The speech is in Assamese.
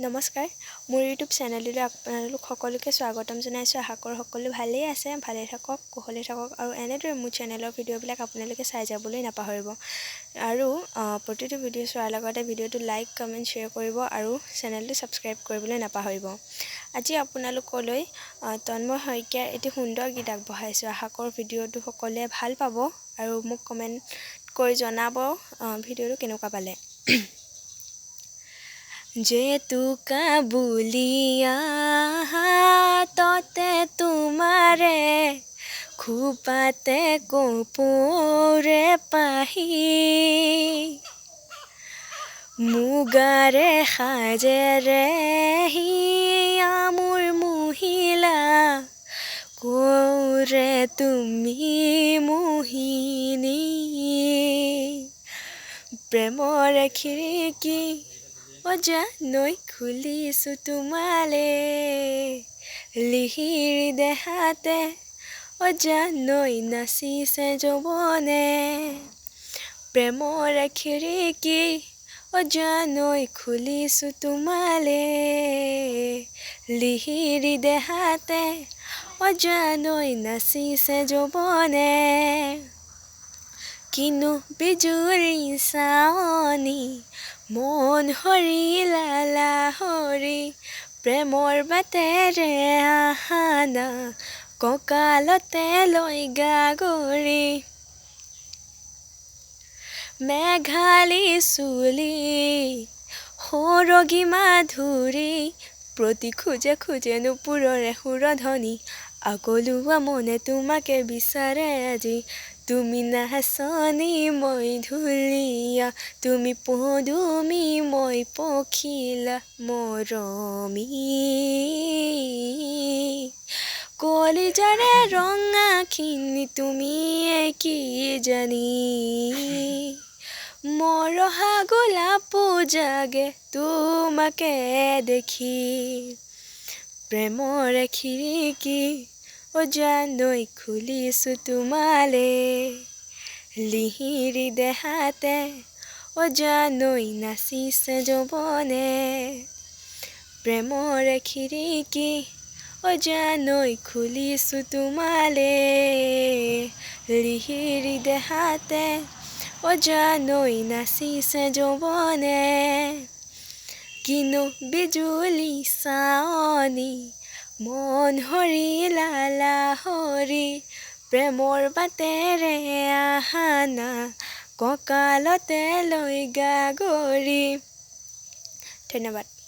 নমস্কাৰ মোৰ ইউটিউব চেনেললৈ আপোনালোক সকলোকে স্বাগতম জনাইছোঁ। আশা কৰোঁ সকলো ভালেই আছে, ভালে থাকক, কুশলে থাকক আৰু এনেদৰে মোৰ চেনেলৰ ভিডিঅ'বিলাক আপোনালোকে চাই যাবলৈ নাপাহৰিব। আৰু প্ৰতিটো ভিডিঅ' চোৱাৰ লগতে ভিডিঅ'টো লাইক, কমেণ্ট, শ্বেয়াৰ কৰিব আৰু চেনেলটো ছাবস্ক্ৰাইব কৰিবলৈ নাপাহৰিব। আজি আপোনালোকলৈ তন্ময় শইকীয়াৰ এটি সুন্দৰ গীত আগবঢ়াইছোঁ। আশা কৰোঁ ভিডিঅ'টো সকলোৱে ভাল পাব আৰু মোক কমেণ্ট কৰি জনাব ভিডিঅ'টো কেনেকুৱা পালে। জেতুকা বুলিয়া হাততে তোমাৰে খোপাতে কপৌৰে পাহি মুগাৰে সাজেৰে হিয়া মোৰ মহিলা কৌৰে তুমি মোহিনী প্ৰেমৰে খিৰিকী অজানৈ খুলিছোঁ তোমালে লিহিৰি দেহাতে অজানৈ নাচিছে যৌৱনে প্ৰেমৰে খিৰিকী অজানৈ খুলিছোঁ তোমালে লিহিৰি দেহাতে অজানৈ নাচিছে যৌৱনে কিনো বিজুলী চাৱনি মন হৰিলা লাহৰি প্ৰেমৰ বাটেৰে আহানা কঁকালতে লৈ গাগৰি মেঘালী চুলি সৰগী মাধুৰী প্ৰতি খোজে খোজে নুপুৰৰে সুৰধ্বনি আগলোৱা মনে তোমাকে বিচাৰে আজি তুমি নাচনী মই ঢুলীয়া তুমি পদুমী মই পখিলা মৰমী কলিজাৰে ৰঙাখিনি তুমিয়ে কি জানি মৰহা গোলাপ জাগে তোমাকে দেখি প্ৰেমৰে খিৰিকী অজানৈ খুলিছোঁ তোমালে লিহিৰি দেহাতে অজানৈ নাচিছে যৌৱনে প্ৰেমৰে খিৰিকী অজানৈ খুলিছোঁ তোমালে লিহিৰি দেহাতে অজানৈ নাচিছে যৌৱনে কিনো বিজুলী চাৱনি মন হৰিলা লাহৰি প্ৰেমৰ বাটেৰে আহানা কঁকালতে লৈ গাগৰি। ধন্যবাদ।